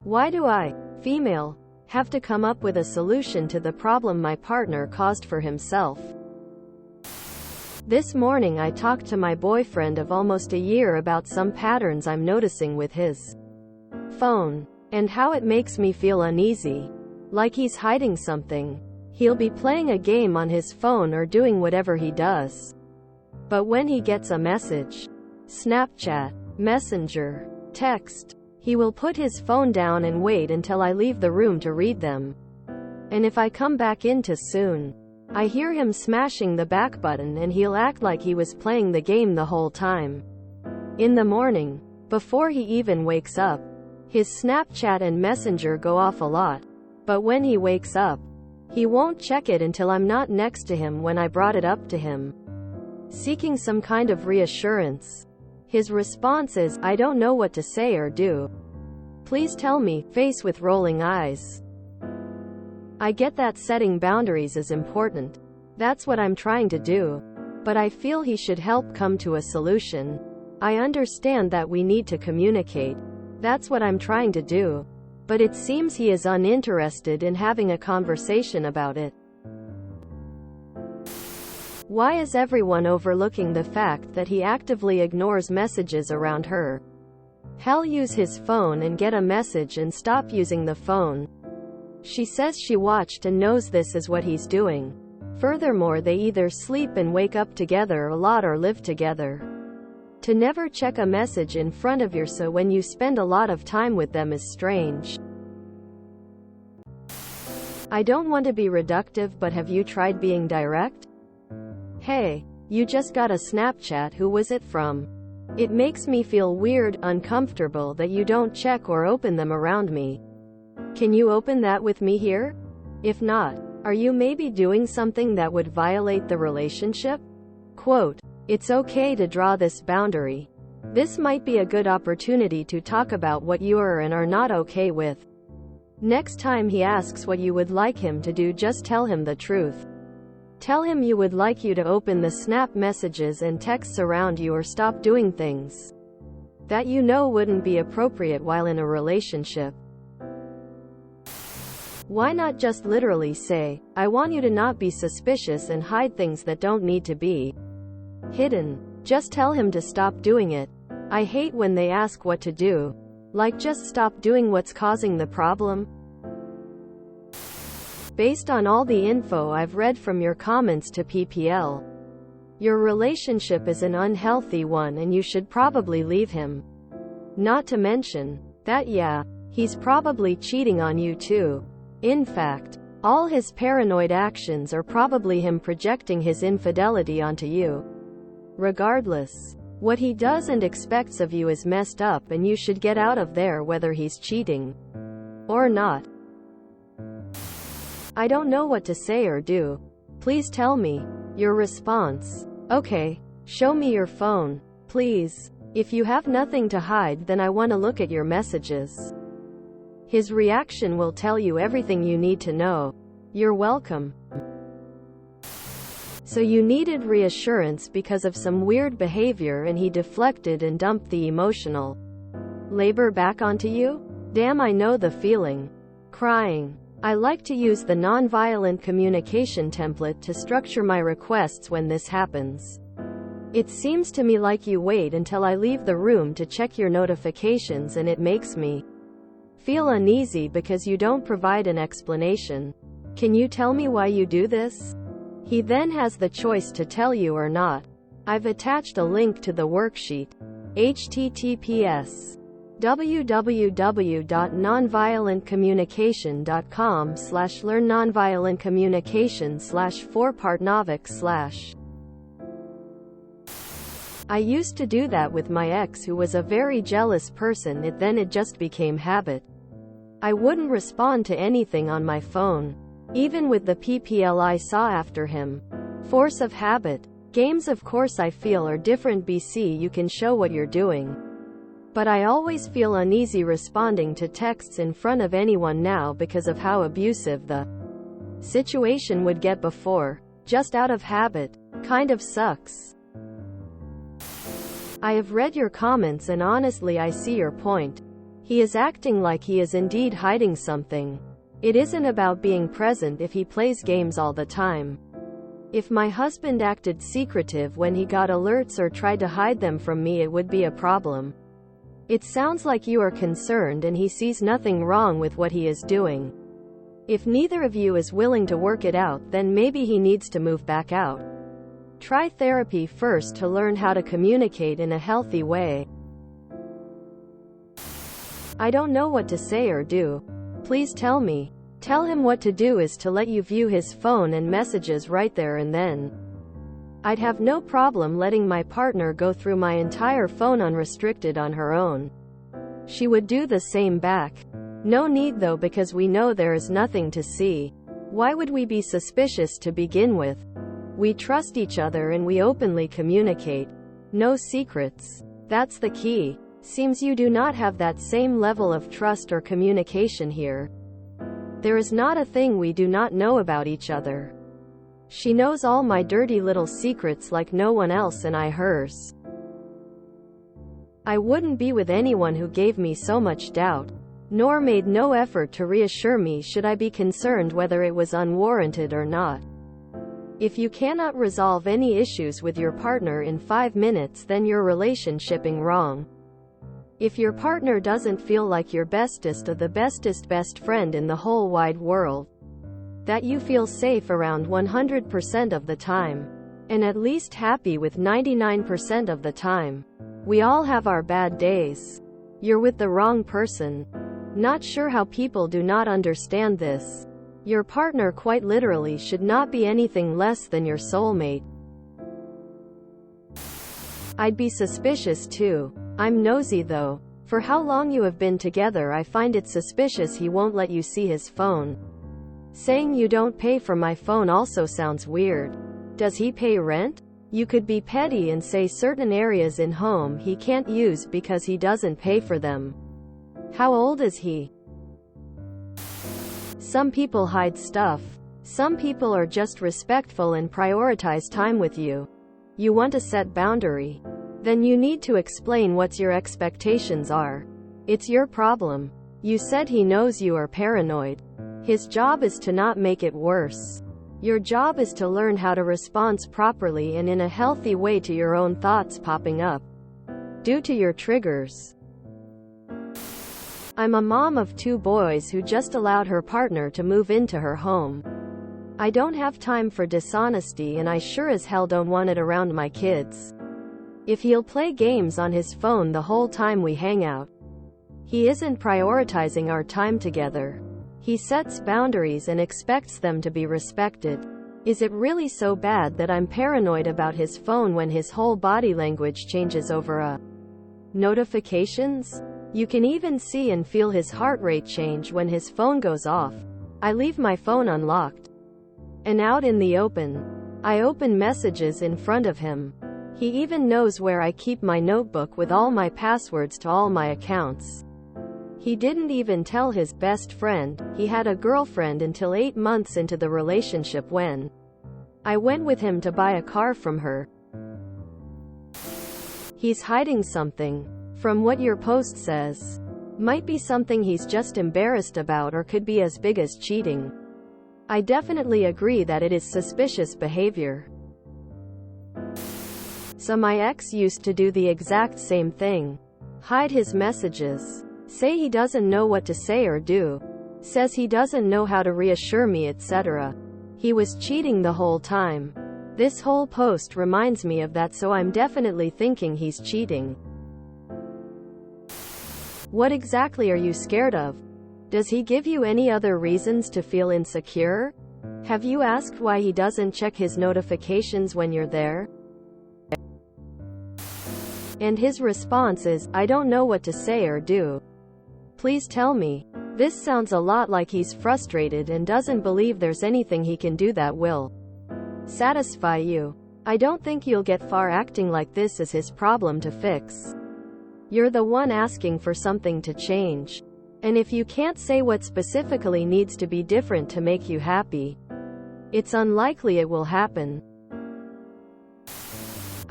Why do I, female, have to come up with a solution to the problem my partner caused for himself? This morning I talked to my boyfriend of almost a year about some patterns I'm noticing with his phone, and how it makes me feel uneasy. Like he's hiding something. He'll be playing a game on his phone or doing whatever he does. But when he gets a message, Snapchat, Messenger, text, he will put his phone down and wait until I leave the room to read them. And if I come back in too soon, I hear him smashing the back button and he'll act like he was playing the game the whole time. In the morning, before he even wakes up, his Snapchat and Messenger go off a lot. But when he wakes up, he won't check it until I'm not next to him when I brought it up to him, seeking some kind of reassurance. His response is, "I don't know what to say or do. Please tell me," face with rolling eyes. I get that setting boundaries is important. That's what I'm trying to do. But I feel he should help come to a solution. I understand that we need to communicate. That's what I'm trying to do. But it seems he is uninterested in having a conversation about it. Why is everyone overlooking the fact that he actively ignores messages around her? Hell, use his phone and get a message and stop using the phone. She says she watched and knows this is what he's doing. Furthermore, they either sleep and wake up together a lot or live together. To never check a message in front of your so when you spend a lot of time with them is strange. I don't want to be reductive, but have you tried being direct? Hey, you just got a Snapchat, who was it from? It makes me feel weird, uncomfortable that you don't check or open them around me. Can you open that with me here? If not, are you maybe doing something that would violate the relationship? Quote, "It's okay to draw this boundary. This might be a good opportunity to talk about what you are and are not okay with. Next time he asks what you would like him to do, just tell him the truth. Tell him you would like you to open the snap messages and texts around you or stop doing things that you know wouldn't be appropriate while in a relationship. Why not just literally say, 'I want you to not be suspicious and hide things that don't need to be hidden'? Just tell him to stop doing it. I hate when they ask what to do. Like, just stop doing what's causing the problem. Based on all the info I've read from your comments to PPL, your relationship is an unhealthy one and you should probably leave him. Not to mention that, yeah, he's probably cheating on you too. In fact, all his paranoid actions are probably him projecting his infidelity onto you. Regardless, what he does and expects of you is messed up and you should get out of there whether he's cheating or not. I don't know what to say or do. Please tell me. Your response. Okay, show me your phone, please. If you have nothing to hide, then I want to look at your messages. His reaction will tell you everything you need to know. You're welcome. So you needed reassurance because of some weird behavior and he deflected and dumped the emotional labor back onto you? Damn, I know the feeling. Crying. I like to use the nonviolent communication template to structure my requests when this happens. It seems to me like you wait until I leave the room to check your notifications, and it makes me feel uneasy because you don't provide an explanation. Can you tell me why you do this? He then has the choice to tell you or not. I've attached a link to the worksheet. https://www.nonviolentcommunication.com/learn-nonviolent-communication/4partnovik/. I used to do that with my ex, who was a very jealous person. It just became habit. I wouldn't respond to anything on my phone, even with the PPL I saw after him. Force of habit. Games, of course, I feel are different. BC, you can show what you're doing. But I always feel uneasy responding to texts in front of anyone now because of how abusive the situation would get before. Just out of habit. Kind of sucks. I have read your comments and honestly I see your point. He is acting like he is indeed hiding something. It isn't about being present if he plays games all the time. If my husband acted secretive when he got alerts or tried to hide them from me, it would be a problem. It sounds like you are concerned and he sees nothing wrong with what he is doing. If neither of you is willing to work it out, then maybe he needs to move back out. Try therapy first to learn how to communicate in a healthy way. I don't know what to say or do. Please tell me. Tell him what to do is to let you view his phone and messages right there and then. I'd have no problem letting my partner go through my entire phone unrestricted on her own. She would do the same back. No need though, because we know there is nothing to see. Why would we be suspicious to begin with? We trust each other and we openly communicate. No secrets. That's the key. Seems you do not have that same level of trust or communication here. There is not a thing we do not know about each other. She knows all my dirty little secrets like no one else, and I hers. I wouldn't be with anyone who gave me so much doubt, nor made no effort to reassure me should I be concerned whether it was unwarranted or not. If you cannot resolve any issues with your partner in 5 minutes, then you're relationshiping wrong. If your partner doesn't feel like your bestest of the bestest best friend in the whole wide world, that you feel safe around 100% of the time, and at least happy with 99% of the time. We all have our bad days. You're with the wrong person. Not sure how people do not understand this. Your partner quite literally should not be anything less than your soulmate. I'd be suspicious too. I'm nosy though. For how long you have been together, I find it suspicious he won't let you see his phone. Saying you don't pay for my phone also sounds weird. Does he pay rent? You could be petty and say certain areas in home he can't use because he doesn't pay for them. How old is he? Some people hide stuff. Some people are just respectful and prioritize time with you. You want to set boundary. Then you need to explain what your expectations are. It's your problem. You said he knows you are paranoid. His job is to not make it worse. Your job is to learn how to respond properly and in a healthy way to your own thoughts popping up due to your triggers. I'm a mom of 2 boys who just allowed her partner to move into her home. I don't have time for dishonesty, and I sure as hell don't want it around my kids. If he'll play games on his phone the whole time we hang out, he isn't prioritizing our time together. He sets boundaries and expects them to be respected. Is it really so bad that I'm paranoid about his phone when his whole body language changes over a notifications? You can even see and feel his heart rate change when his phone goes off. I leave my phone unlocked and out in the open. I open messages in front of him. He even knows where I keep my notebook with all my passwords to all my accounts. He didn't even tell his best friend he had a girlfriend until 8 months into the relationship when I went with him to buy a car from her. He's hiding something. From what your post says, might be something he's just embarrassed about, or could be as big as cheating. I definitely agree that it is suspicious behavior. So my ex used to do the exact same thing. Hide his messages. Say he doesn't know what to say or do. Says he doesn't know how to reassure me, etc. He was cheating the whole time. This whole post reminds me of that, so I'm definitely thinking he's cheating. What exactly are you scared of? Does he give you any other reasons to feel insecure? Have you asked why he doesn't check his notifications when you're there? And his response is, I don't know what to say or do. Please tell me. This sounds a lot like he's frustrated and doesn't believe there's anything he can do that will satisfy you. I don't think you'll get far. Acting like this is his problem to fix. You're the one asking for something to change. And if you can't say what specifically needs to be different to make you happy, it's unlikely it will happen.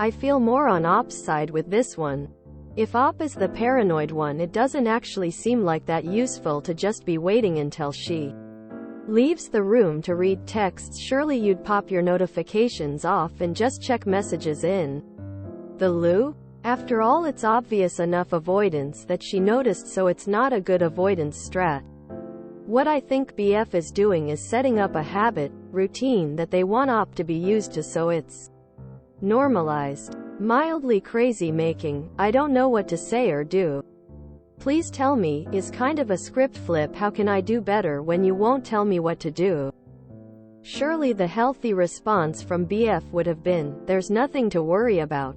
I feel more on Op's side with this one. If Op is the paranoid one, it doesn't actually seem like that useful to just be waiting until she leaves the room to read texts. Surely you'd pop your notifications off and just check messages in the loo? After all, it's obvious enough avoidance that she noticed, so it's not a good avoidance strat. What I think BF is doing is setting up a habit, routine that they want Op to be used to, so it's normalized. Mildly crazy making, I don't know what to say or do. Please tell me, is kind of a script flip. How can I do better when you won't tell me what to do? Surely the healthy response from BF would have been, there's nothing to worry about.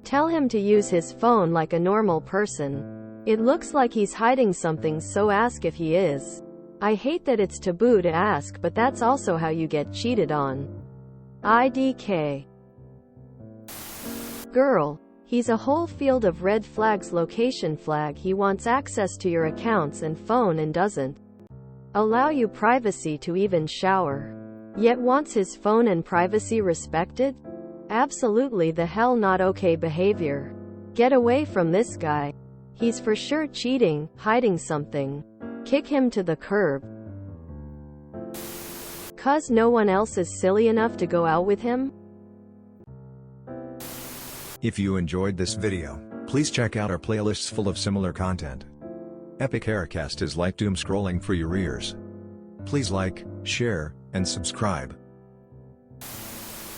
Tell him to use his phone like a normal person. It looks like he's hiding something, so ask if he is. I hate that it's taboo to ask, but that's also how you get cheated on. IDK. Girl. He's a whole field of red flags. Location flag. He wants access to your accounts and phone and doesn't allow you privacy to even shower. Yet wants his phone and privacy respected? Absolutely the hell not okay behavior. Get away from this guy. He's for sure cheating, hiding something. Kick him to the curb. 'Cause no one else is silly enough to go out with him? If you enjoyed this video, please check out our playlists full of similar content. Epic Haircast is like doom scrolling for your ears. Please like, share, and subscribe.